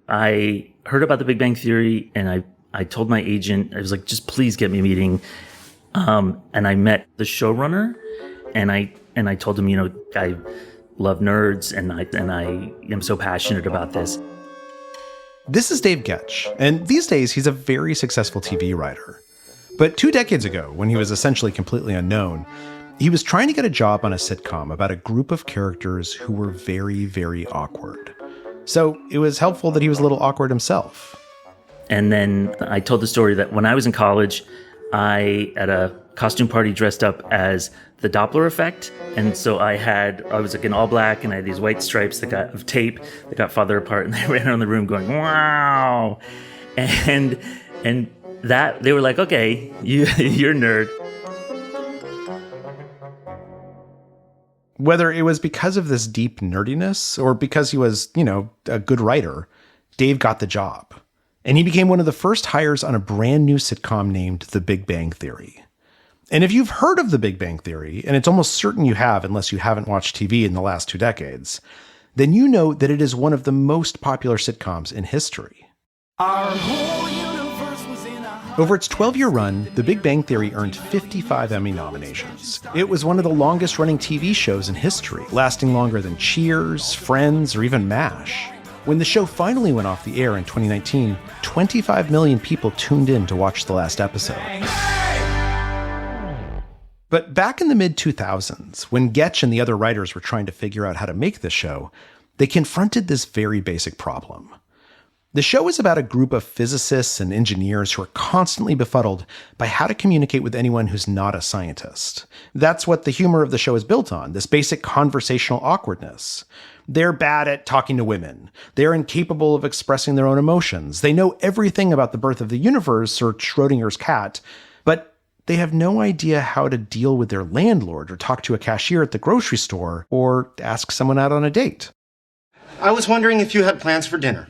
I heard about the Big Bang Theory, and I told my agent, I was like, just please get me a meeting. And I met the showrunner, and I told him, I love nerds, and I am so passionate about this. This is Dave Goetsch, and these days he's a very successful TV writer. But 2 decades ago, when he was essentially completely unknown, he was trying to get a job on a sitcom about a group of characters who were very, very awkward. So it was helpful that he was a little awkward himself. And then I told the story that when I was in college, I, at a costume party, dressed up as the Doppler effect. And so I was like in all black, and I had these white stripes of tape that got farther apart, and they ran around the room going, wow. And that they were like, okay, you're a nerd. Whether it was because of this deep nerdiness or because he was, a good writer, Dave got the job. And he became one of the first hires on a brand new sitcom named The Big Bang Theory. And if you've heard of The Big Bang Theory, and it's almost certain you have unless you haven't watched TV in the last 2 decades, then you know that it is one of the most popular sitcoms in history. Over its 12-year run, The Big Bang Theory earned 55 Emmy nominations. It was one of the longest-running TV shows in history, lasting longer than Cheers, Friends, or even MASH. When the show finally went off the air in 2019, 25 million people tuned in to watch the last episode. But back in the mid-2000s, when Goetsch and the other writers were trying to figure out how to make this show, they confronted this very basic problem. The show is about a group of physicists and engineers who are constantly befuddled by how to communicate with anyone who's not a scientist. That's what the humor of the show is built on, this basic conversational awkwardness. They're bad at talking to women. They're incapable of expressing their own emotions. They know everything about the birth of the universe or Schrodinger's cat, but they have no idea how to deal with their landlord or talk to a cashier at the grocery store or ask someone out on a date. I was wondering if you had plans for dinner.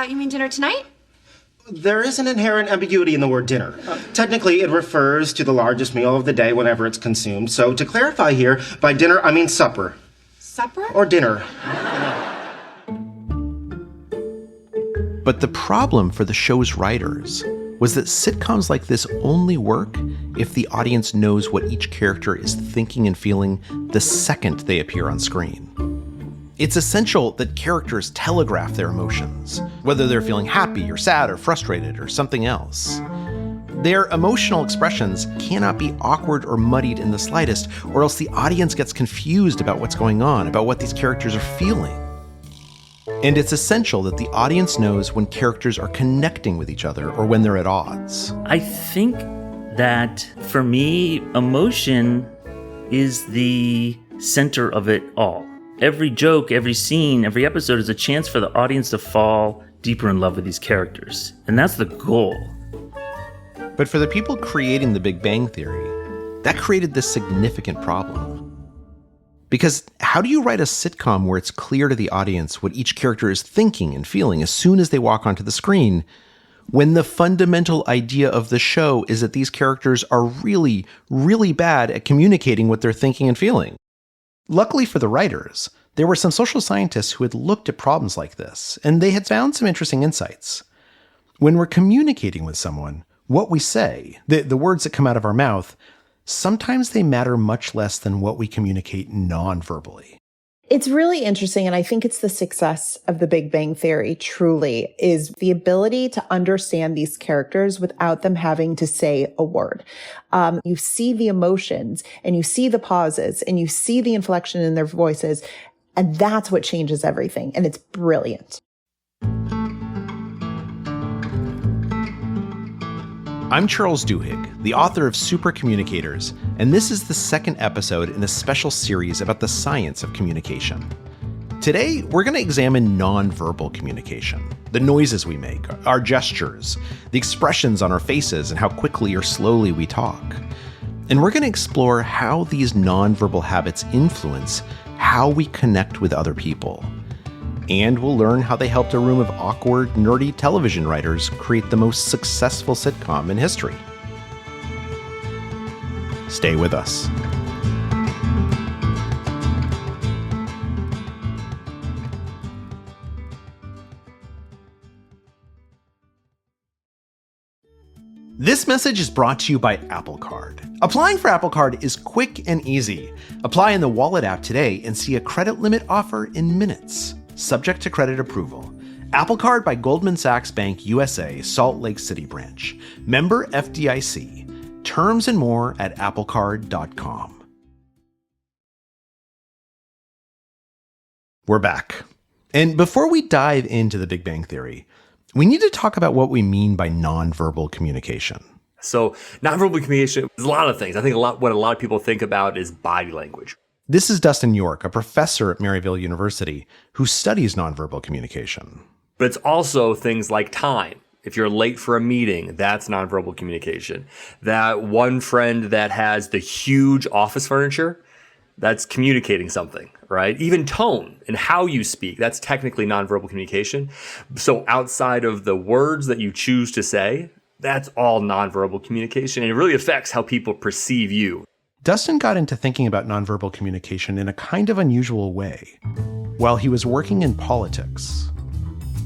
You mean dinner tonight? There is an inherent ambiguity in the word dinner. Technically, it refers to the largest meal of the day whenever it's consumed. So to clarify here, by dinner, I mean supper. Supper? Or dinner. But the problem for the show's writers was that sitcoms like this only work if the audience knows what each character is thinking and feeling the second they appear on screen. It's essential that characters telegraph their emotions, whether they're feeling happy or sad or frustrated or something else. Their emotional expressions cannot be awkward or muddied in the slightest, or else the audience gets confused about what's going on, about what these characters are feeling. And it's essential that the audience knows when characters are connecting with each other or when they're at odds. I think that, for me, emotion is the center of it all. Every joke, every scene, every episode is a chance for the audience to fall deeper in love with these characters. And that's the goal. But for the people creating The Big Bang Theory, that created this significant problem. Because how do you write a sitcom where it's clear to the audience what each character is thinking and feeling as soon as they walk onto the screen, when the fundamental idea of the show is that these characters are really, really bad at communicating what they're thinking and feeling? Luckily for the writers, there were some social scientists who had looked at problems like this, and they had found some interesting insights. When we're communicating with someone, what we say, the words that come out of our mouth, sometimes they matter much less than what we communicate non-verbally. It's really interesting, and I think it's the success of The Big Bang Theory, truly, is the ability to understand these characters without them having to say a word. You see the emotions, and you see the pauses, and you see the inflection in their voices, and that's what changes everything, and it's brilliant. I'm Charles Duhigg, the author of Supercommunicators, and this is the second episode in a special series about the science of communication. Today, we're going to examine nonverbal communication, the noises we make, our gestures, the expressions on our faces, and how quickly or slowly we talk. And we're going to explore how these nonverbal habits influence how we connect with other people. And we'll learn how they helped a room of awkward, nerdy television writers create the most successful sitcom in history. Stay with us. This message is brought to you by Apple Card. Applying for Apple Card is quick and easy. Apply in the Wallet app today and see a credit limit offer in minutes, subject to credit approval. Apple Card by Goldman Sachs Bank USA, Salt Lake City branch. Member FDIC. Terms and more at applecard.com. We're back. And before we dive into the Big Bang Theory, we need to talk about what we mean by nonverbal communication. So nonverbal communication is a lot of things. I think what a lot of people think about is body language. This is Dustin York, a professor at Maryville University who studies nonverbal communication. But it's also things like time. If you're late for a meeting, that's nonverbal communication. That one friend that has the huge office furniture, that's communicating something, right? Even tone and how you speak, that's technically nonverbal communication. So outside of the words that you choose to say, that's all nonverbal communication. And it really affects how people perceive you. Dustin got into thinking about nonverbal communication in a kind of unusual way while he was working in politics.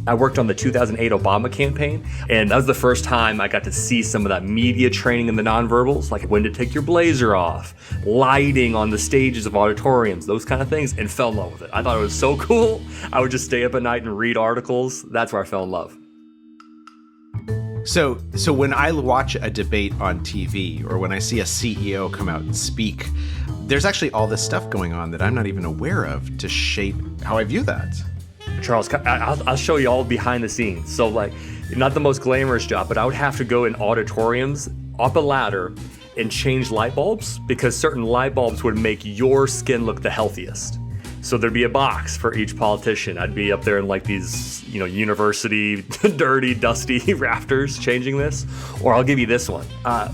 I worked on the 2008 Obama campaign, and that was the first time I got to see some of that media training in the nonverbals, like when to take your blazer off, lighting on the stages of auditoriums, those kind of things, and fell in love with it. I thought it was so cool. I would just stay up at night and read articles. That's where I fell in love. So when I watch a debate on TV or when I see a CEO come out and speak, there's actually all this stuff going on that I'm not even aware of to shape how I view that. Charles, I'll show you all behind the scenes. So like, not the most glamorous job, but I would have to go in auditoriums up a ladder and change light bulbs because certain light bulbs would make your skin look the healthiest. So there'd be a box for each politician. I'd be up there in like these, university, dirty, dusty rafters changing this. Or I'll give you this one.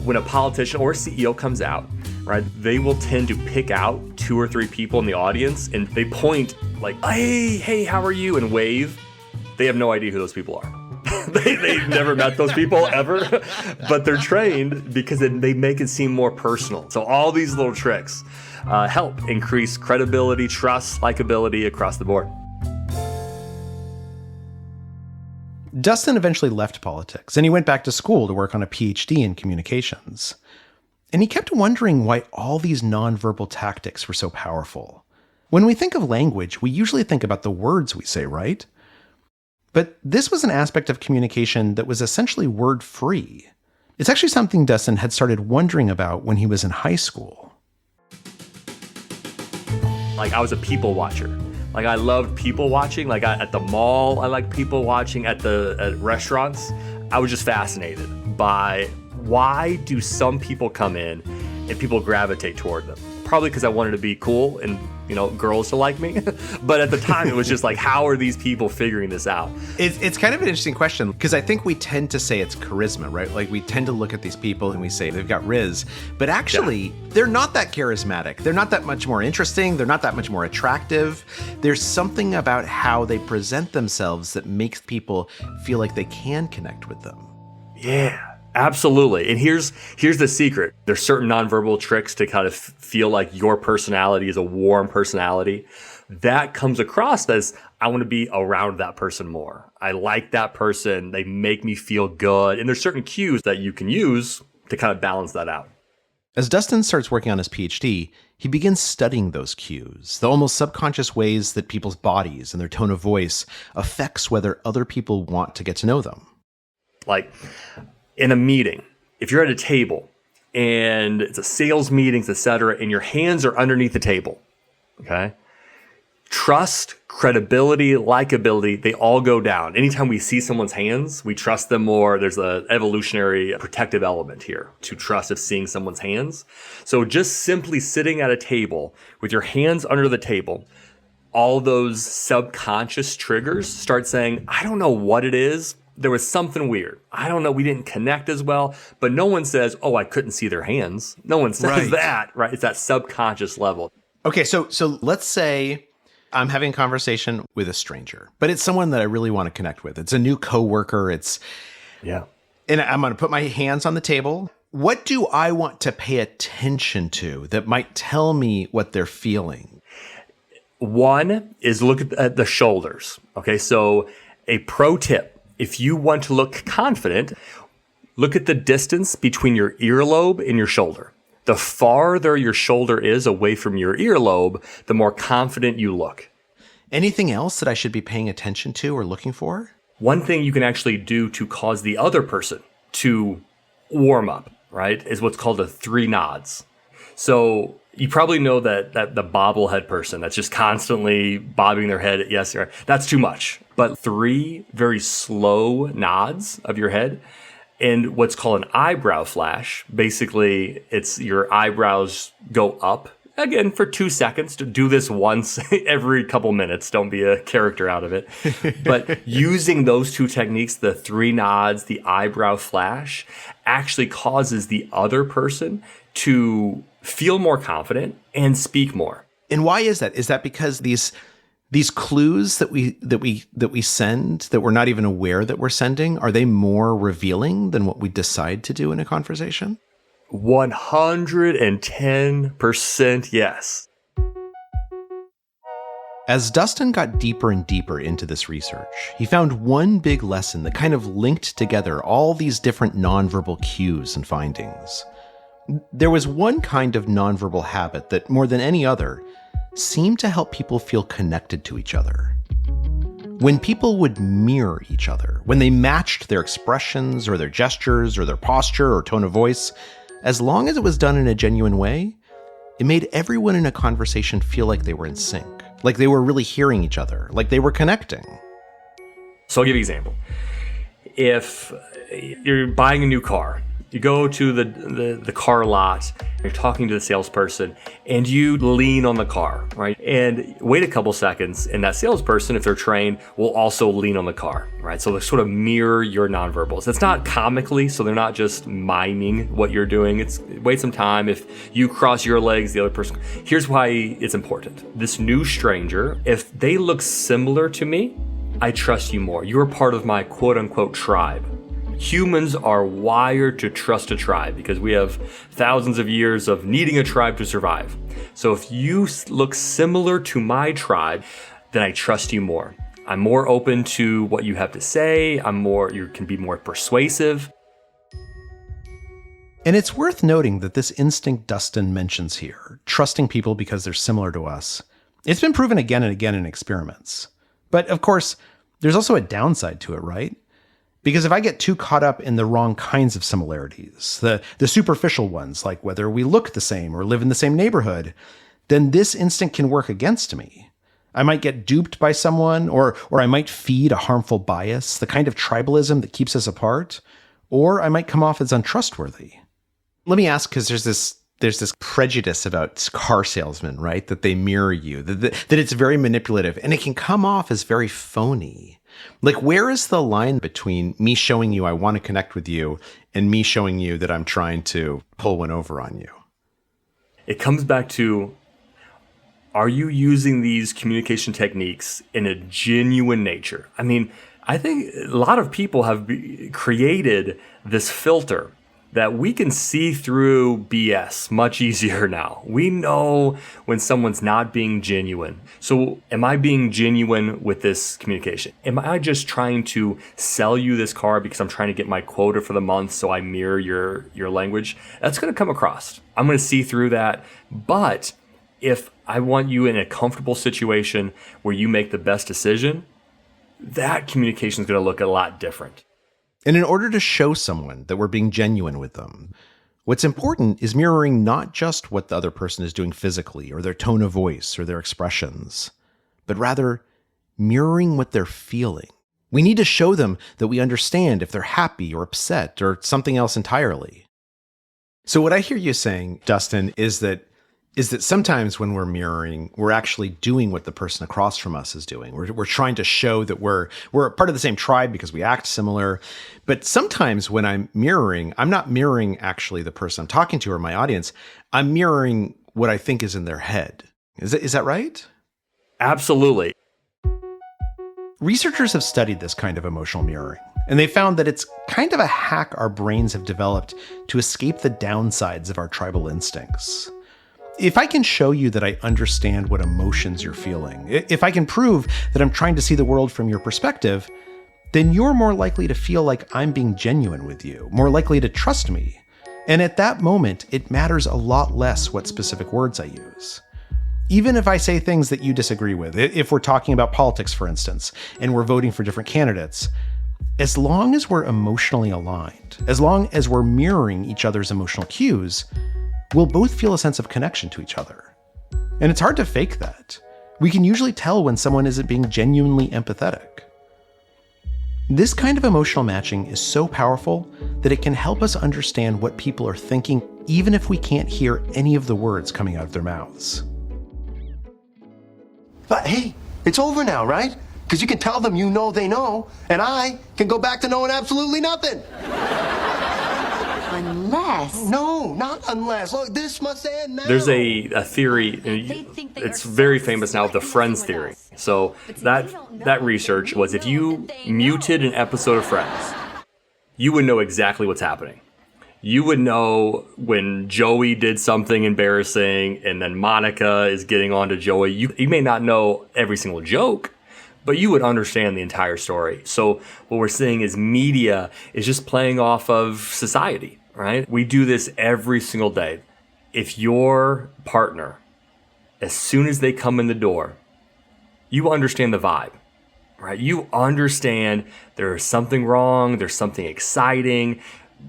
When a politician or a CEO comes out, right, they will tend to pick out 2 or 3 people in the audience and they point like, hey, how are you? And wave. They have no idea who those people are. They've never met those people ever, but they're trained because they make it seem more personal. So all these little tricks help increase credibility, trust, likability across the board. Dustin eventually left politics and he went back to school to work on a PhD in communications. And he kept wondering why all these nonverbal tactics were so powerful. When we think of language, we usually think about the words we say, right? But this was an aspect of communication that was essentially word-free. It's actually something Dustin had started wondering about when he was in high school. Like I was a people watcher. Like I loved people watching. Like at the mall, I liked people watching. At restaurants, I was just fascinated by why do some people come in and people gravitate toward them? Probably because I wanted to be cool and, girls to like me. But at the time, it was just like, how are these people figuring this out? It's kind of an interesting question because I think we tend to say it's charisma, right? Like we tend to look at these people and we say they've got riz, but actually they're not that charismatic. They're not that much more interesting. They're not that much more attractive. There's something about how they present themselves that makes people feel like they can connect with them. Yeah. Absolutely. And here's the secret. There's certain nonverbal tricks to kind of feel like your personality is a warm personality. That comes across as I want to be around that person more. I like that person. They make me feel good. And there's certain cues that you can use to kind of balance that out. As Dustin starts working on his PhD, he begins studying those cues, the almost subconscious ways that people's bodies and their tone of voice affects whether other people want to get to know them. Like, in a meeting, if you're at a table and it's a sales meeting, et cetera, and your hands are underneath the table, okay? Trust, credibility, likability, they all go down. Anytime we see someone's hands, we trust them more. There's an evolutionary protective element here to trust of seeing someone's hands. So just simply sitting at a table with your hands under the table, all those subconscious triggers start saying, I don't know what it is. There was something weird. I don't know. We didn't connect as well, but no one says, oh, I couldn't see their hands. No one says that, right? It's that subconscious level. Okay. So let's say I'm having a conversation with a stranger, but it's someone that I really want to connect with. It's a new coworker. And I'm going to put my hands on the table. What do I want to pay attention to that might tell me what they're feeling? One is look at the shoulders. Okay. So a pro tip. If you want to look confident, Look at the distance between your earlobe and your shoulder. The farther your shoulder is away from your earlobe, the more confident you look. Anything else that I should be paying attention to or looking for? One thing you can actually do to cause the other person to warm up, right, is what's called a 3 nods. So you probably know that the bobblehead person that's just constantly bobbing their head, yes, that's too much. But 3 very slow nods of your head and what's called an eyebrow flash. Basically, it's your eyebrows go up, again, for 2 seconds. To do this once every couple minutes. Don't be a character out of it. But using those 2 techniques, the 3 nods, the eyebrow flash, actually causes the other person to feel more confident and speak more. And why is that? Is that because these clues that we send that we're not even aware that we're sending, are they more revealing than what we decide to do in a conversation? 110% yes. As Dustin got deeper and deeper into this research, he found one big lesson that kind of linked together all these different nonverbal cues and findings. There was one kind of nonverbal habit that, more than any other, seemed to help people feel connected to each other. When people would mirror each other, when they matched their expressions or their gestures or their posture or tone of voice, as long as it was done in a genuine way, it made everyone in a conversation feel like they were in sync, like they were really hearing each other, like they were connecting. So I'll give you an example. If you're buying a new car, you go to the car lot, you're talking to the salesperson, and you lean on the car, right? And wait a couple seconds, and that salesperson, if they're trained, will also lean on the car, right? So they sort of mirror your nonverbals. It's not comically, so they're not just miming what you're doing. It's wait some time. If you cross your legs, the other person. Here's why it's important. This new stranger, if they look similar to me, I trust you more. You're part of my quote unquote tribe. Humans are wired to trust a tribe because we have thousands of years of needing a tribe to survive. So if you look similar to my tribe, then I trust you more. I'm more open to what you have to say. You can be more persuasive. And it's worth noting that this instinct Dustin mentions here, trusting people because they're similar to us, it's been proven again and again in experiments. But of course, there's also a downside to it, right? Because if I get too caught up in the wrong kinds of similarities, the superficial ones, like whether we look the same or live in the same neighborhood, then this instinct can work against me. I might get duped by someone, or I might feed a harmful bias, the kind of tribalism that keeps us apart, or I might come off as untrustworthy. Let me ask, because there's this prejudice about car salesmen, right? That they mirror you, that it's very manipulative, and it can come off as very phony. Like, where is the line between me showing you I want to connect with you and me showing you that I'm trying to pull one over on you? It comes back to, are you using these communication techniques in a genuine nature? I mean, I think a lot of people have created this filter that we can see through BS much easier now. We know when someone's not being genuine. So am I being genuine with this communication? Am I just trying to sell you this car because I'm trying to get my quota for the month so I mirror your language? That's gonna come across. I'm gonna see through that. But if I want you in a comfortable situation where you make the best decision, that communication is gonna look a lot different. And in order to show someone that we're being genuine with them, what's important is mirroring not just what the other person is doing physically or their tone of voice or their expressions, but rather mirroring what they're feeling. We need to show them that we understand if they're happy or upset or something else entirely. So what I hear you saying, Dustin, is that sometimes when we're mirroring, we're actually doing what the person across from us is doing. We're trying to show that we're part of the same tribe because we act similar. But sometimes when I'm mirroring, I'm not mirroring actually the person I'm talking to or my audience. I'm mirroring what I think is in their head. Is that right? Absolutely. Researchers have studied this kind of emotional mirroring, and they found that it's kind of a hack our brains have developed to escape the downsides of our tribal instincts. If I can show you that I understand what emotions you're feeling, if I can prove that I'm trying to see the world from your perspective, then you're more likely to feel like I'm being genuine with you, more likely to trust me. And at that moment, it matters a lot less what specific words I use. Even if I say things that you disagree with, if we're talking about politics, for instance, and we're voting for different candidates, as long as we're emotionally aligned, as long as we're mirroring each other's emotional cues, we'll both feel a sense of connection to each other. And it's hard to fake that. We can usually tell when someone isn't being genuinely empathetic. This kind of emotional matching is so powerful that it can help us understand what people are thinking, even if we can't hear any of the words coming out of their mouths. But hey, it's over now, right? Because you can tell them you know they know, and I can go back to knowing absolutely nothing. Unless. No, not unless. Look, this must end now. There's a theory, it's very famous now, the Friends theory. So that research was if you muted an episode of Friends, you would know exactly what's happening. You would know when Joey did something embarrassing and then Monica is getting on to Joey. You may not know every single joke, but you would understand the entire story. So what we're seeing is media is just playing off of society, right? We do this every single day. If your partner, as soon as they come in the door, you understand the vibe, right? You understand there's something wrong, there's something exciting,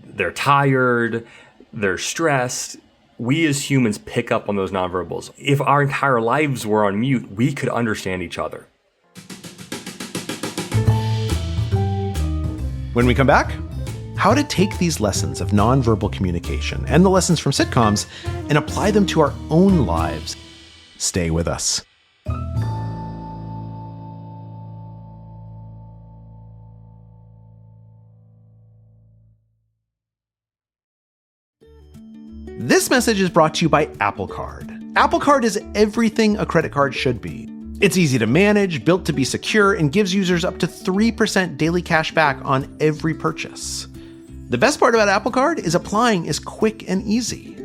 they're tired, they're stressed. We as humans pick up on those nonverbals. If our entire lives were on mute, we could understand each other. When we come back, how to take these lessons of nonverbal communication and the lessons from sitcoms and apply them to our own lives. Stay with us. This message is brought to you by Apple Card. Apple Card is everything a credit card should be. It's easy to manage, built to be secure, and gives users up to 3% daily cash back on every purchase. The best part about Apple Card is applying is quick and easy.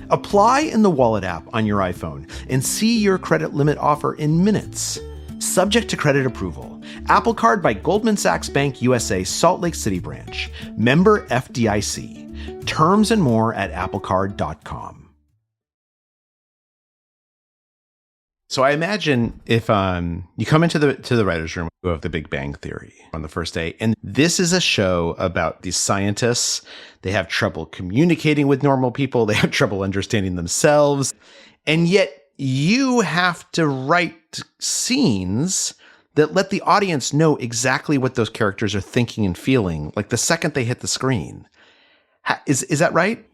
Apply in the Wallet app on your iPhone and see your credit limit offer in minutes. Subject to credit approval. Apple Card by Goldman Sachs Bank USA, Salt Lake City branch. Member FDIC. Terms and more at applecard.com. So I imagine if you come into the writer's room of The Big Bang Theory on the first day, and this is a show about these scientists. They have trouble communicating with normal people. They have trouble understanding themselves. And yet you have to write scenes that let the audience know exactly what those characters are thinking and feeling, like the second they hit the screen. Is that right?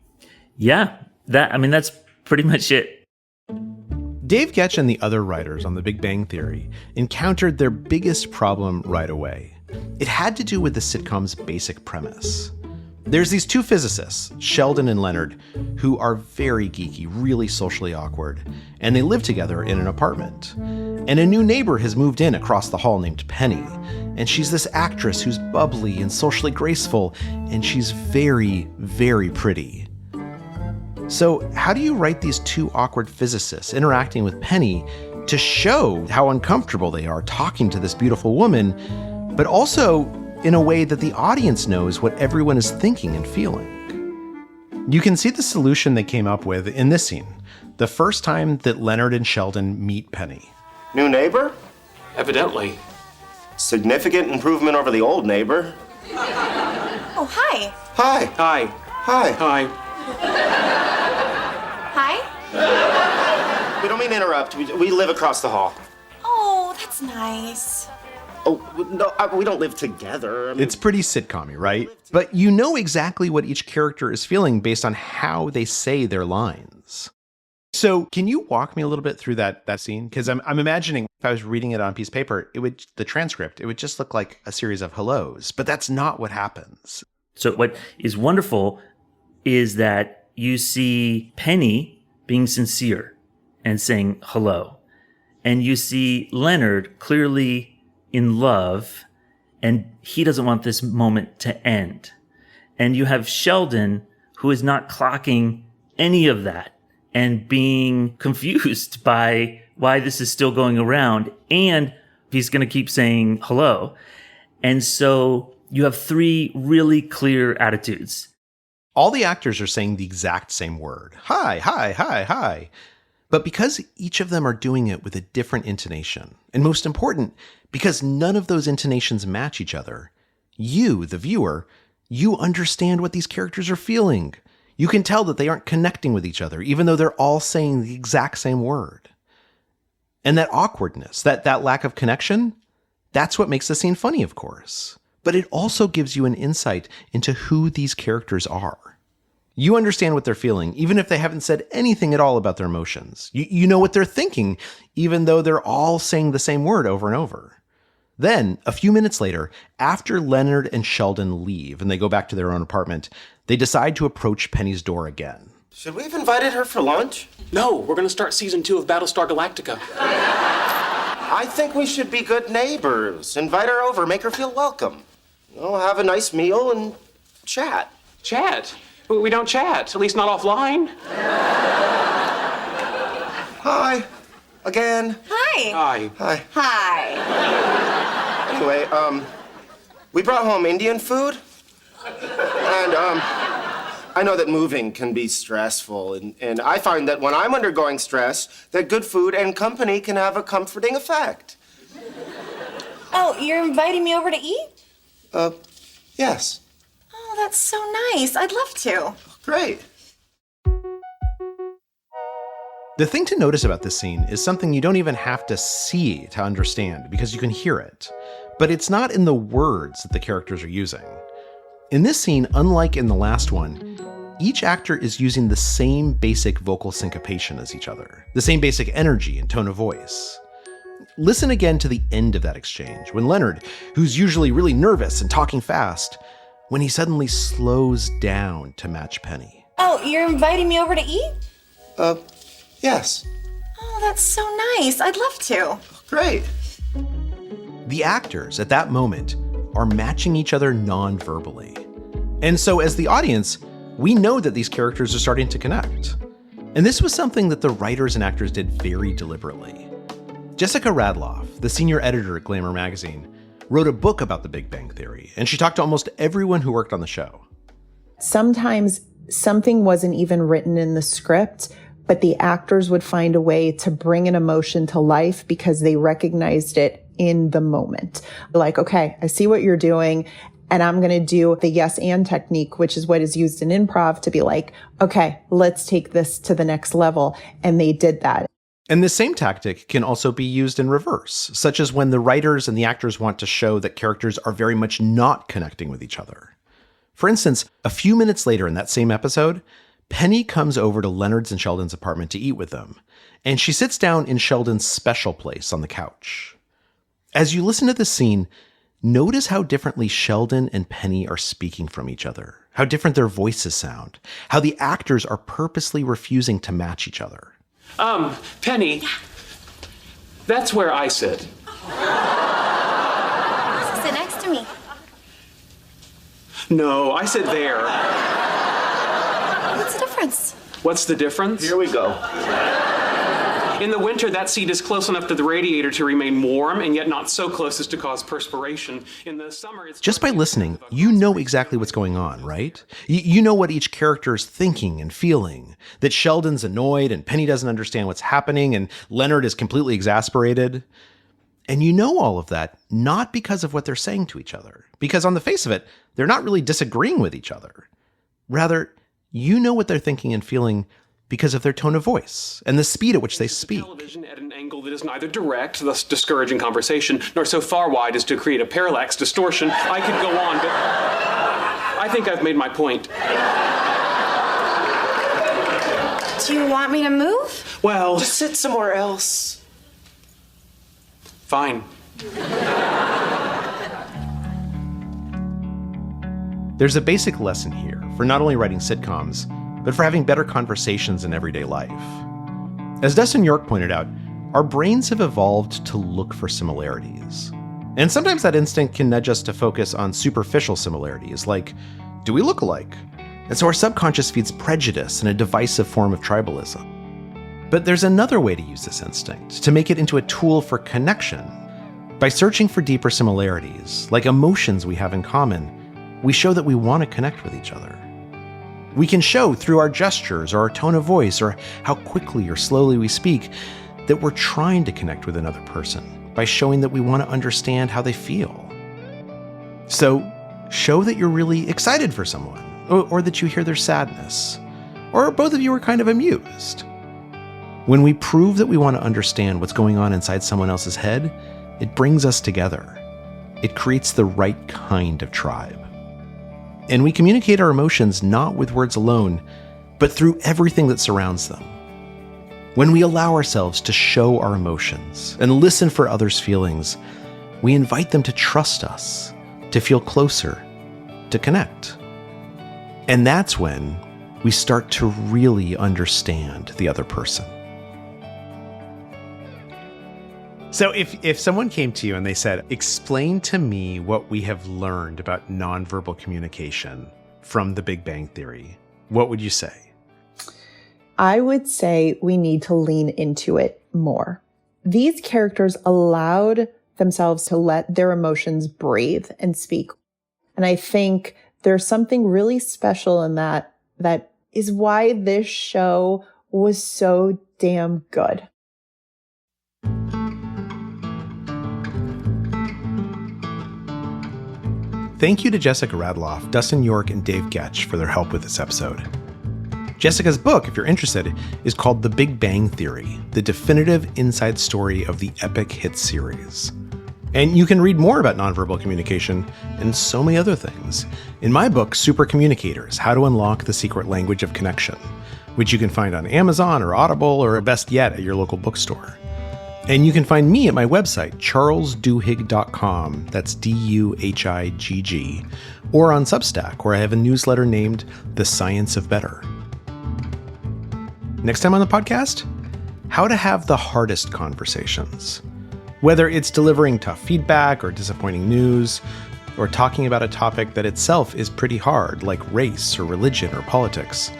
Yeah, that's pretty much it. Dave Goetsch and the other writers on The Big Bang Theory encountered their biggest problem right away. It had to do with the sitcom's basic premise. There's these two physicists, Sheldon and Leonard, who are very geeky, really socially awkward, and they live together in an apartment. And a new neighbor has moved in across the hall named Penny, and she's this actress who's bubbly and socially graceful, and she's very, very pretty. So how do you write these two awkward physicists interacting with Penny to show how uncomfortable they are talking to this beautiful woman, but also in a way that the audience knows what everyone is thinking and feeling? You can see the solution they came up with in this scene, the first time that Leonard and Sheldon meet Penny. New neighbor? Evidently. Significant improvement over the old neighbor. Oh, hi. Hi. Hi. Hi. Hi. Hi. We don't mean to interrupt. We live across the hall. Oh, that's nice. Oh, no, we don't live together. I mean, It's pretty sitcom-y, right? But you know exactly what each character is feeling based on how they say their lines. So can you walk me a little bit through that scene? Because I'm imagining if I was reading it on a piece of paper, the transcript, it would just look like a series of hellos, but that's not what happens. So what is wonderful is that you see Penny being sincere and saying hello. And you see Leonard clearly in love, and he doesn't want this moment to end. And you have Sheldon, who is not clocking any of that and being confused by why this is still going around. And he's going to keep saying hello. And so you have three really clear attitudes. All the actors are saying the exact same word. Hi, hi, hi, hi. But because each of them are doing it with a different intonation, and most important, because none of those intonations match each other, you, the viewer, you understand what these characters are feeling. You can tell that they aren't connecting with each other, even though they're all saying the exact same word. And that awkwardness, that lack of connection, that's what makes the scene funny, of course. But it also gives you an insight into who these characters are. You understand what they're feeling, even if they haven't said anything at all about their emotions. You know what they're thinking, even though they're all saying the same word over and over. Then, a few minutes later, after Leonard and Sheldon leave and they go back to their own apartment, they decide to approach Penny's door again. Should we have invited her for lunch? No, we're going to start season 2 of Battlestar Galactica. I think we should be good neighbors. Invite her over, make her feel welcome. Have a nice meal and chat. Chat? We don't chat, at least not offline. Hi. Again. Hi. Hi. Hi. Anyway, we brought home Indian food. And, I know that moving can be stressful, and I find that when I'm undergoing stress, that good food and company can have a comforting effect. Oh, you're inviting me over to eat? Yes. Oh, that's so nice. I'd love to. Great. The thing to notice about this scene is something you don't even have to see to understand, because you can hear it. But it's not in the words that the characters are using. In this scene, unlike in the last one, each actor is using the same basic vocal syncopation as each other, the same basic energy and tone of voice. Listen again to the end of that exchange, when Leonard, who's usually really nervous and talking fast, when he suddenly slows down to match Penny. Oh, you're inviting me over to eat? Yes. Oh, that's so nice. I'd love to. Great. The actors at that moment are matching each other non-verbally. And so as the audience, we know that these characters are starting to connect. And this was something that the writers and actors did very deliberately. Jessica Radloff, the senior editor at Glamour magazine, wrote a book about the Big Bang Theory, and she talked to almost everyone who worked on the show. Sometimes something wasn't even written in the script, but the actors would find a way to bring an emotion to life because they recognized it in the moment. Like, okay, I see what you're doing, and I'm going to do the yes and technique, which is what is used in improv to be like, okay, let's take this to the next level. And they did that. And this same tactic can also be used in reverse, such as when the writers and the actors want to show that characters are very much not connecting with each other. For instance, a few minutes later in that same episode, Penny comes over to Leonard's and Sheldon's apartment to eat with them, and she sits down in Sheldon's special place on the couch. As you listen to this scene, notice how differently Sheldon and Penny are speaking from each other, how different their voices sound, how the actors are purposely refusing to match each other. Penny, that's where I sit. Sit next to me. No, I sit there. What's the difference? What's the difference? Here we go. In the winter, that seat is close enough to the radiator to remain warm and yet not so close as to cause perspiration. In the summer, it's Just by listening, you know exactly what's going on, right? You know what each character is thinking and feeling, that Sheldon's annoyed and Penny doesn't understand what's happening and Leonard is completely exasperated. And you know all of that not because of what they're saying to each other, because on the face of it, they're not really disagreeing with each other. Rather, you know what they're thinking and feeling because of their tone of voice and the speed at which they speak. Television at an angle that is neither direct, thus discouraging conversation, nor so far wide as to create a parallax distortion. I could go on, but I think I've made my point. Do you want me to move? Well, Just sit somewhere else. fine. There's a basic lesson here for not only writing sitcoms, but for having better conversations in everyday life. As Dustin York pointed out, our brains have evolved to look for similarities. And sometimes that instinct can nudge us to focus on superficial similarities, like, do we look alike? And so our subconscious feeds prejudice and a divisive form of tribalism. But there's another way to use this instinct, to make it into a tool for connection. By searching for deeper similarities, like emotions we have in common, we show that we want to connect with each other. We can show through our gestures or our tone of voice or how quickly or slowly we speak that we're trying to connect with another person by showing that we want to understand how they feel. So, show that you're really excited for someone, or that you hear their sadness, or both of you are kind of amused. When we prove that we want to understand what's going on inside someone else's head, it brings us together. It creates the right kind of tribe. And we communicate our emotions not with words alone, but through everything that surrounds them. When we allow ourselves to show our emotions and listen for others' feelings, we invite them to trust us, to feel closer, to connect. And that's when we start to really understand the other person. So if someone came to you and they said, explain to me what we have learned about nonverbal communication from the Big Bang Theory, what would you say? I would say we need to lean into it more. These characters allowed themselves to let their emotions breathe and speak. And I think there's something really special in that is why this show was so damn good. Thank you to Jessica Radloff, Dustin York, and Dave Goetsch for their help with this episode. Jessica's book, if you're interested, is called The Big Bang Theory, the definitive inside story of the epic hit series. And you can read more about nonverbal communication and so many other things in my book, Supercommunicators, How to Unlock the Secret Language of Connection, which you can find on Amazon or Audible or best yet at your local bookstore. And you can find me at my website, charlesduhigg.com, that's Duhigg, or on Substack, where I have a newsletter named The Science of Better. Next time on the podcast, how to have the hardest conversations. Whether it's delivering tough feedback or disappointing news, or talking about a topic that itself is pretty hard, like race or religion or politics.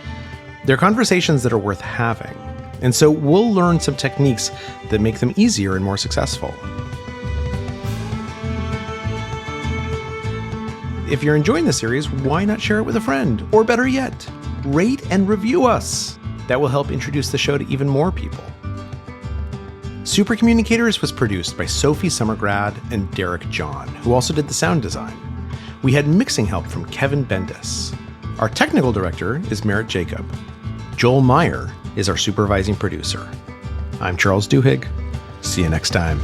They're conversations that are worth having. And so we'll learn some techniques that make them easier and more successful. If you're enjoying the series, why not share it with a friend? Or better yet, rate and review us. That will help introduce the show to even more people. Supercommunicators was produced by Sophie Summergrad and Derek John, who also did the sound design. We had mixing help from Kevin Bendis. Our technical director is Merritt Jacob. Joel Meyer is our supervising producer. I'm Charles Duhigg. See you next time.